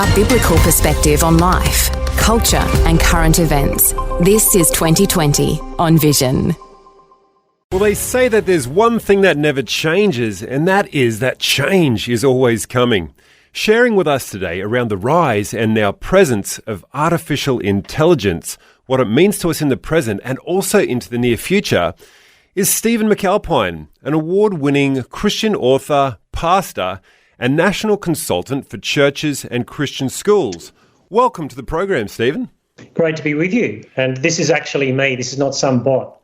A biblical perspective on life, culture and current events. This is 2020 on Vision. Well, they say that there's one thing that never changes, and that is that change is always coming. Sharing with us today around the rise and now presence of artificial intelligence, what it means to us in the present and also into the near future, is Stephen McAlpine, an award-winning Christian author, pastor, and national consultant for churches and Christian schools. Welcome to the program, Stephen. Great to be with you. And this is actually me. This is not some bot.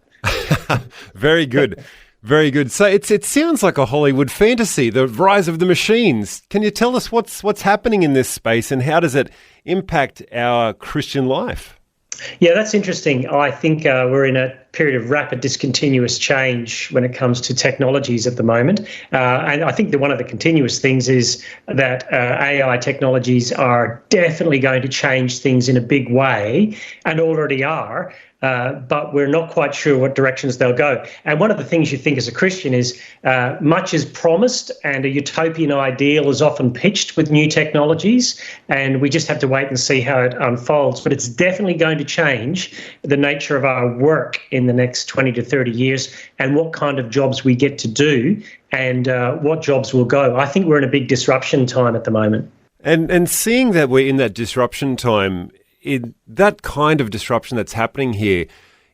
Very good. Very good. So it sounds like a Hollywood fantasy, the rise of the machines. Can you tell us what's happening in this space and how does it impact our Christian life? Yeah, that's interesting. I think we're in a period of rapid discontinuous change when it comes to technologies at the moment. And I think that one of the continuous things is that AI technologies are definitely going to change things in a big way and already are. But we're not quite sure what directions they'll go. And one of the things you think as a Christian is much is promised and a utopian ideal is often pitched with new technologies, and we just have to wait and see how it unfolds. But it's definitely going to change the nature of our work in the next 20 to 30 years and what kind of jobs we get to do and what jobs will go. I think we're in a big disruption time at the moment. And seeing that we're in that disruption time, in that kind of disruption that's happening here,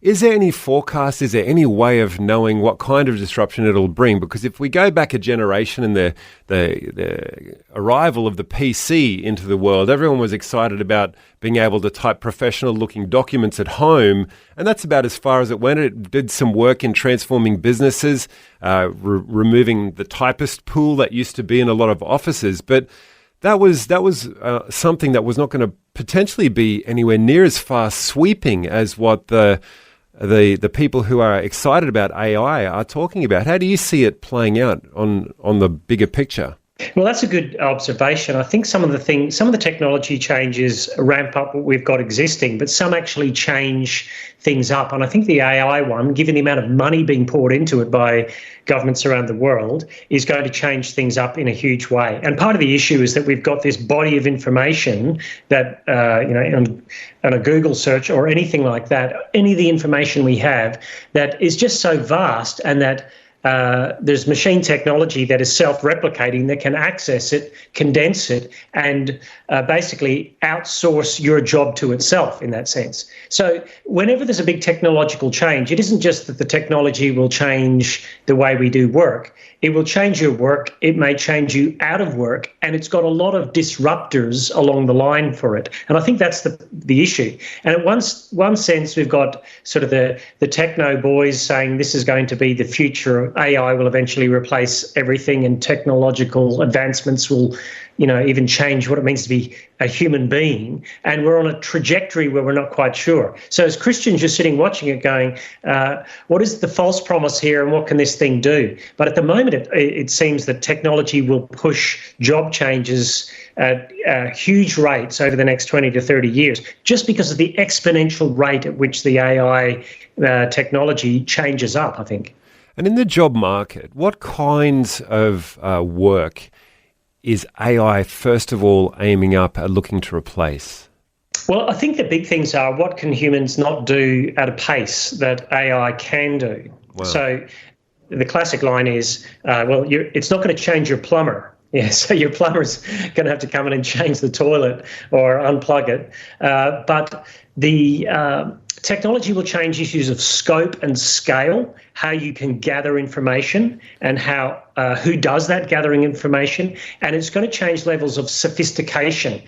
is there any forecast? Is there any way of knowing what kind of disruption it'll bring? Because if we go back a generation and the arrival of the PC into the world, everyone was excited about being able to type professional-looking documents at home, and that's about as far as it went. It did some work in transforming businesses, removing the typist pool that used to be in a lot of offices, but that was something that was not going to potentially be anywhere near as far sweeping as what the people who are excited about AI are talking about. How do you see it playing out on the bigger picture? Well, that's a good observation. I think some of the technology changes ramp up what we've got existing, but some actually change things up. And I think the AI one, given the amount of money being poured into it by governments around the world, is going to change things up in a huge way. And part of the issue is that we've got this body of information that, on a Google search or anything like that, any of the information we have that is just so vast, and that there's machine technology that is self-replicating that can access it, condense it, and basically outsource your job to itself in that sense. So whenever there's a big technological change, it isn't just that the technology will change the way we do work. It will change your work, it may change you out of work, and it's got a lot of disruptors along the line for it. And I think that's the issue. And in one sense, we've got sort of the techno boys saying this is going to be the future. AI will eventually replace everything, and technological advancements will, even change what it means to be a human being. And we're on a trajectory where we're not quite sure. So as Christians, you're sitting watching it going, what is the false promise here and what can this thing do? But at the moment, it seems that technology will push job changes at huge rates over the next 20 to 30 years, just because of the exponential rate at which the AI technology changes up, I think. And in the job market, what kinds of work is AI, first of all, aiming up at looking to replace? Well, I think the big things are, what can humans not do at a pace that AI can do? Wow. So the classic line is, it's not going to change your plumber. Yeah, so your plumber's going to have to come in and change the toilet or unplug it. But the technology will change issues of scope and scale, how you can gather information and how who does that gathering information. And it's going to change levels of sophistication.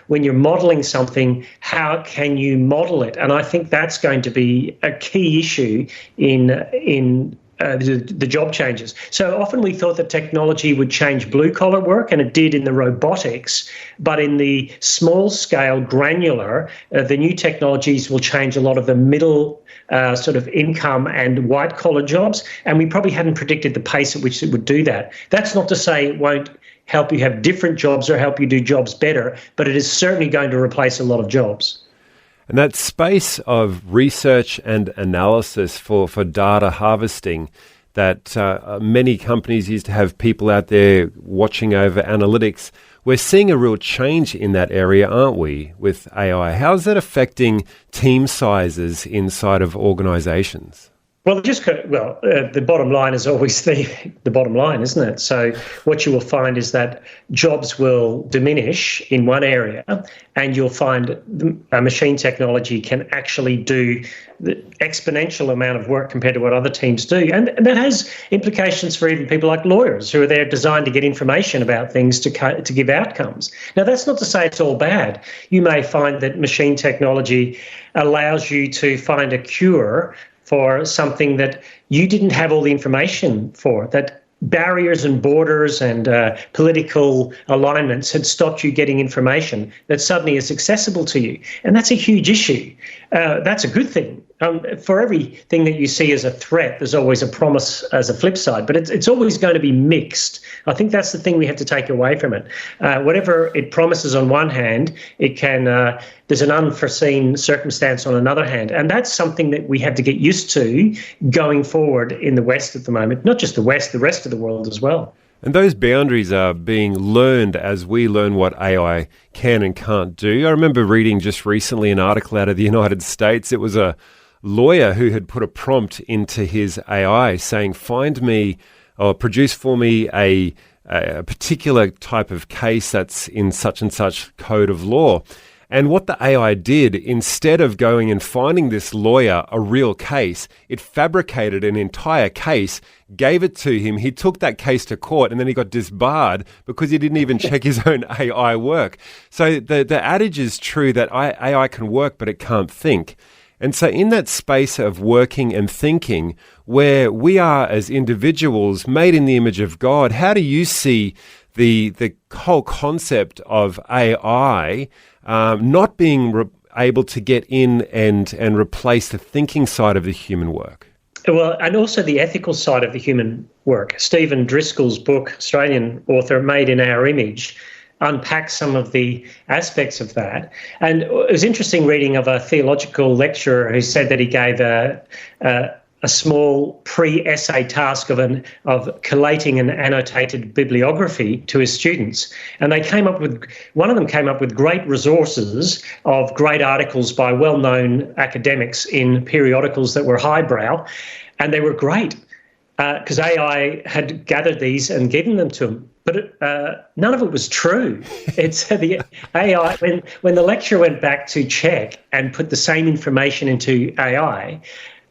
When you're modeling something, how can you model it? And I think that's going to be a key issue in the job changes. So often we thought that technology would change blue-collar work, and it did in the robotics, but in the small-scale granular, the new technologies will change a lot of the middle sort of income and white-collar jobs, and we probably hadn't predicted the pace at which it would do that. That's not to say it won't help you have different jobs or help you do jobs better, but it is certainly going to replace a lot of jobs. And that space of research and analysis for data harvesting that many companies used to have people out there watching over analytics, we're seeing a real change in that area, aren't we, with AI? How's that affecting team sizes inside of organizations? Well, the bottom line is always the bottom line, isn't it? So what you will find is that jobs will diminish in one area, and you'll find machine technology can actually do the exponential amount of work compared to what other teams do. And that has implications for even people like lawyers who are there designed to get information about things to give outcomes. Now, that's not to say it's all bad. You may find that machine technology allows you to find a cure for something that you didn't have all the information for, that barriers and borders and political alignments had stopped you getting information that suddenly is accessible to you. And that's a huge issue. That's a good thing. For everything that you see as a threat, there's always a promise as a flip side, but it's always going to be mixed. I think that's the thing we have to take away from it. Whatever it promises on one hand, it can there's an unforeseen circumstance on another hand, and that's something that we have to get used to going forward in the West at the moment. Not just the West, the rest of the world as well. And those boundaries are being learned as we learn what AI can and can't do. I remember reading just recently an article out of the United States. It was a lawyer who had put a prompt into his AI saying, find me or produce for me a particular type of case that's in such and such code of law. And what the AI did, instead of going and finding this lawyer a real case, it fabricated an entire case, gave it to him. He took that case to court, and then he got disbarred because he didn't even check his own AI work. So the adage is true that AI can work, but it can't think. And so in that space of working and thinking, where we are as individuals made in the image of God, how do you see the whole concept of AI not being able to get in and replace the thinking side of the human work? Well, and also the ethical side of the human work. Stephen Driscoll's book, Australian author, Made in Our Image, unpacks some of the aspects of that. And it was interesting reading of a theological lecturer who said that he gave a small pre-essay task of collating an annotated bibliography to his students. And one of them came up with great resources of great articles by well-known academics in periodicals that were highbrow, and they were great because AI had gathered these and given them to him. But none of it was true. It's the AI, when the lecturer went back to check and put the same information into AI,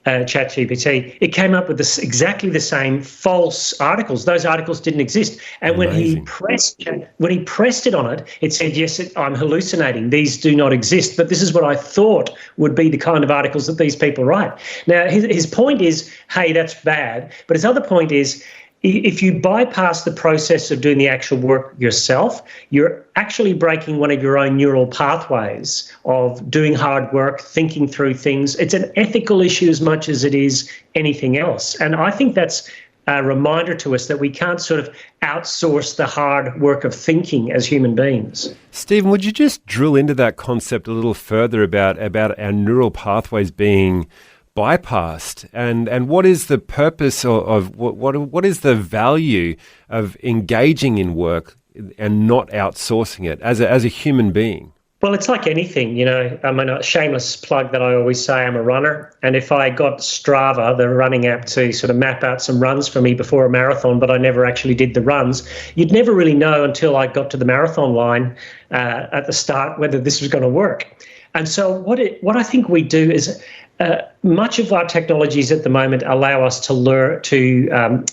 ChatGPT, it came up with exactly the same false articles. Those articles didn't exist. And when he pressed it on it, it said, yes, I'm hallucinating. These do not exist. But this is what I thought would be the kind of articles that these people write. Now, his point is, hey, that's bad. But his other point is, if you bypass the process of doing the actual work yourself, you're actually breaking one of your own neural pathways of doing hard work, thinking through things. It's an ethical issue as much as it is anything else. And I think that's a reminder to us that we can't sort of outsource the hard work of thinking as human beings. Stephen, would you just drill into that concept a little further about our neural pathways being bypassed, and what is the purpose of what is the value of engaging in work and not outsourcing it as a human being? Well, it's like anything, I mean, a shameless plug that I always say, I'm a runner, and if I got Strava, the running app, to sort of map out some runs for me before a marathon, but I never actually did the runs, you'd never really know until I got to the marathon line at the start whether this was going to work. And so what I think we do is much of our technologies at the moment allow us to learn to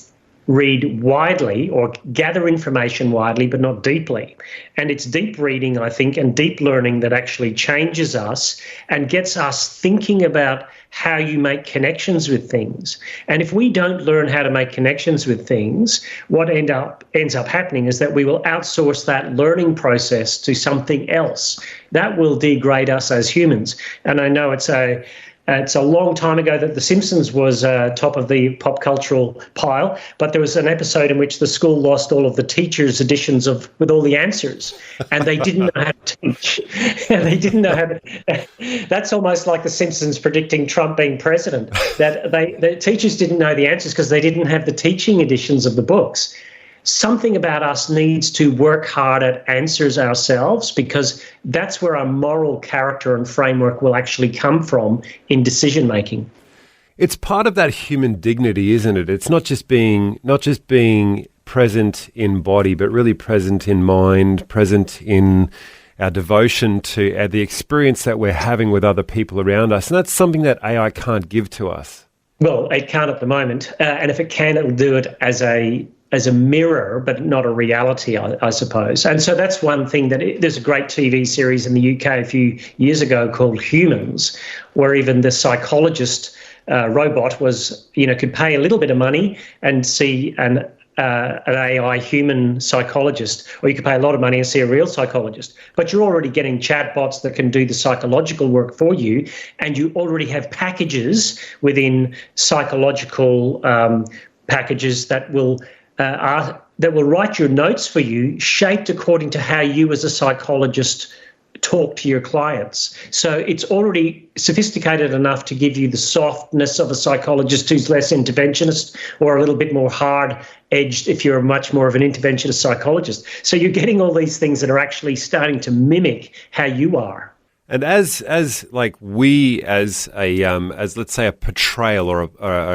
read widely or gather information widely, but not deeply. And it's deep reading, I think, and deep learning that actually changes us and gets us thinking about how you make connections with things. And if we don't learn how to make connections with things, what ends up happening is that we will outsource that learning process to something else. That will degrade us as humans. And I know it's a long time ago that The Simpsons was top of the pop cultural pile, but there was an episode in which the school lost all of the teachers' editions with all the answers, and they didn't know how to teach. And they didn't know how to. That's almost like The Simpsons predicting Trump being president. That the teachers didn't know the answers because they didn't have the teaching editions of the books. something about us needs to work hard at answers ourselves, because that's where our moral character and framework will actually come from in decision making. It's part of that human dignity, isn't it? It's not just being present in body, but really present in mind, present in our devotion to the experience that we're having with other people around us. And that's something that AI can't give to us. Well, it can't at the moment. And if it can, it'll do it as a mirror, but not a reality, I suppose. And so that's one thing there's a great TV series in the UK a few years ago called Humans, where even the psychologist robot could pay a little bit of money and see an AI human psychologist, or you could pay a lot of money and see a real psychologist. But you're already getting chatbots that can do the psychological work for you, and you already have packages within psychological packages that will write your notes for you, shaped according to how you as a psychologist talk to your clients. So it's already sophisticated enough to give you the softness of a psychologist who's less interventionist, or a little bit more hard-edged if you're much more of an interventionist psychologist. So you're getting all these things that are actually starting to mimic how you are. And as let's say a portrayal or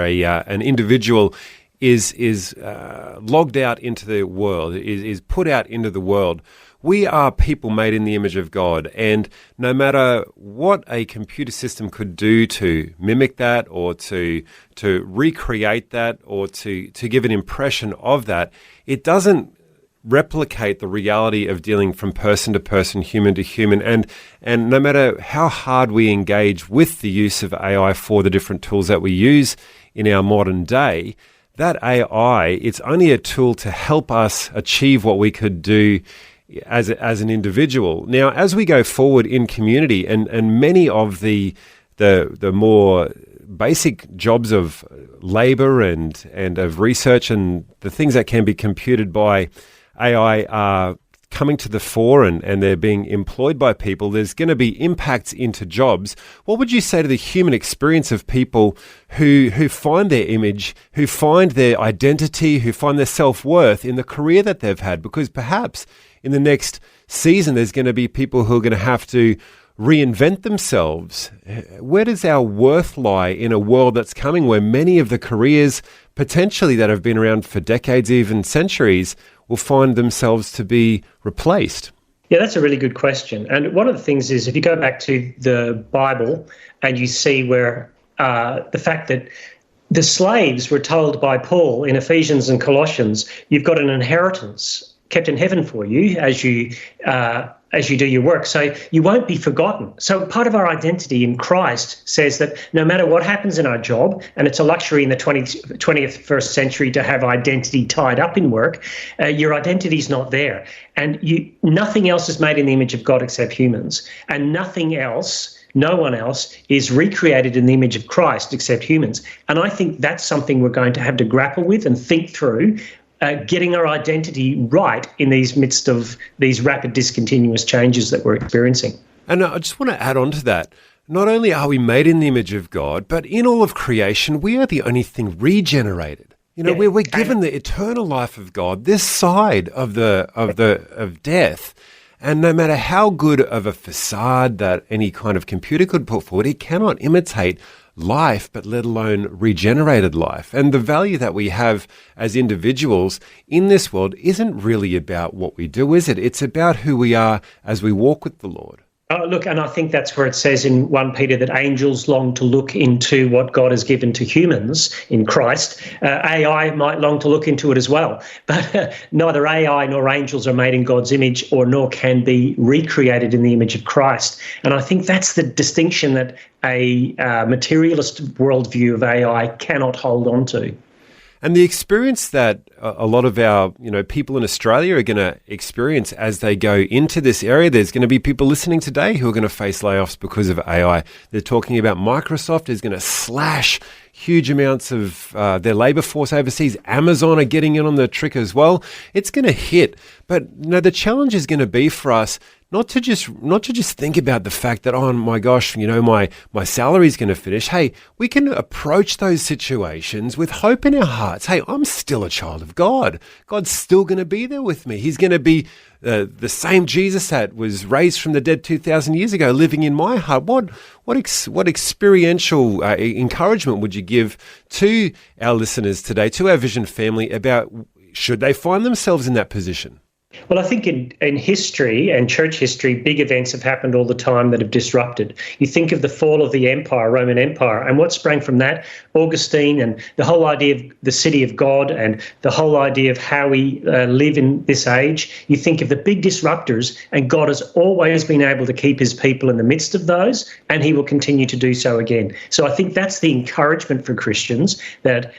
an individual is logged out into the world, is put out into the world, we are people made in the image of God, and no matter what a computer system could do to mimic that, or to recreate that, or to give an impression of that, it doesn't replicate the reality of dealing from person to person, human to human. And no matter how hard we engage with the use of AI for the different tools that we use in our modern day, that AI, it's only a tool to help us achieve what we could do as an individual. Now, as we go forward in community, and many of the more basic jobs of labor and of research and the things that can be computed by AI are coming to the fore, and they're being employed by people, there's going to be impacts into jobs. What would you say to the human experience of people who find their image, who find their identity, who find their self-worth in the career that they've had? Because perhaps in the next season, there's going to be people who are going to have to reinvent themselves. Where does our worth lie in a world that's coming where many of the careers potentially that have been around for decades, even centuries, will find themselves to be replaced? Yeah, that's a really good question. And one of the things is, if you go back to the Bible and you see where the fact that the slaves were told by Paul in Ephesians and Colossians, you've got an inheritance kept in heaven for you as you do your work. So you won't be forgotten. So part of our identity in Christ says that no matter what happens in our job, and it's a luxury in the 21st century to have identity tied up in work, your identity's not there. And nothing else is made in the image of God except humans. And no one else is recreated in the image of Christ except humans. And I think that's something we're going to have to grapple with and think through, getting our identity right in these midst of these rapid discontinuous changes that we're experiencing. And I just want to add on to that. Not only are we made in the image of God, but in all of creation, we are the only thing regenerated. We're given the eternal life of God this side of death. And no matter how good of a facade that any kind of computer could put forward, it cannot imitate life, but let alone regenerated life. And the value that we have as individuals in this world isn't really about what we do, is it? It's about who we are as we walk with the Lord. Look, and I think that's where it says in 1 Peter that angels long to look into what God has given to humans in Christ. AI might long to look into it as well, but neither AI nor angels are made in God's image, nor can be recreated in the image of Christ. And I think that's the distinction that a materialist worldview of AI cannot hold on to. And the experience that a lot of our, people in Australia are going to experience as they go into this area, there's going to be people listening today who are going to face layoffs because of AI. They're talking about Microsoft is going to slash huge amounts of their labour force overseas. Amazon are getting in on the trick as well. It's going to hit. But the challenge is going to be for us not to just think about the fact that, oh my gosh, my salary is going to finish. Hey, we can approach those situations with hope in our hearts. Hey, I'm still a child of God. God's still going to be there with me. He's going to be the same Jesus that was raised from the dead 2,000 years ago, living in my heart. What experiential encouragement would you give to our listeners today, to our Vision family, about should they find themselves in that position? Well, I think in history and church history, big events have happened all the time that have disrupted. You think of the fall of the empire, Roman Empire, and what sprang from that? Augustine and the whole idea of the city of God and the whole idea of how we live in this age. You think of the big disruptors, and God has always been able to keep his people in the midst of those, and he will continue to do so again. So I think that's the encouragement for Christians, that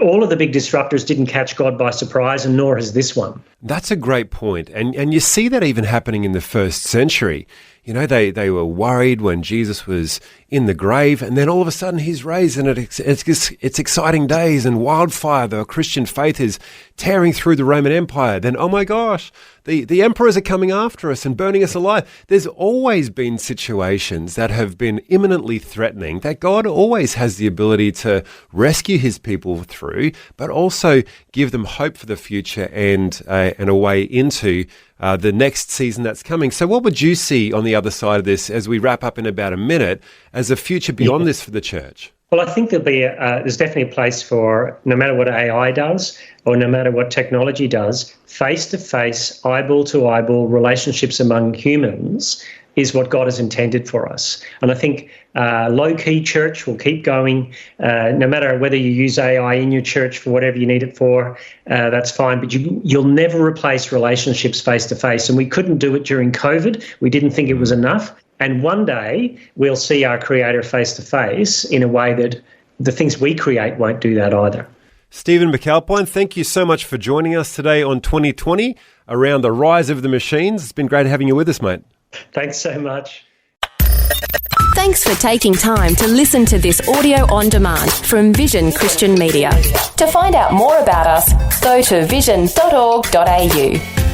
all of the big disruptors didn't catch God by surprise, and nor has this one. That's a great point. And you see that even happening in the first century. They were worried when Jesus was in the grave, and then all of a sudden he's raised, and it's exciting days, and wildfire, the Christian faith is tearing through the Roman Empire. Then, oh my gosh, the emperors are coming after us and burning us alive. There's always been situations that have been imminently threatening that God always has the ability to rescue his people through, but also give them hope for the future and a way into the next season that's coming. So what would you see on the other side of this, as we wrap up in about a minute, as a future beyond this for the church? Well, I think there's definitely a place for, no matter what AI does or no matter what technology does, face-to-face, eyeball-to-eyeball relationships among humans is what God has intended for us. And I think low-key church will keep going, no matter whether you use AI in your church for whatever you need it for, that's fine. But you'll never replace relationships face-to-face. And we couldn't do it during COVID. We didn't think it was enough. And one day we'll see our Creator face-to-face in a way that the things we create won't do that either. Stephen McAlpine, thank you so much for joining us today on 2020 around the rise of the machines. It's been great having you with us, mate. Thanks so much. Thanks for taking time to listen to this audio on demand from Vision Christian Media. To find out more about us, go to vision.org.au.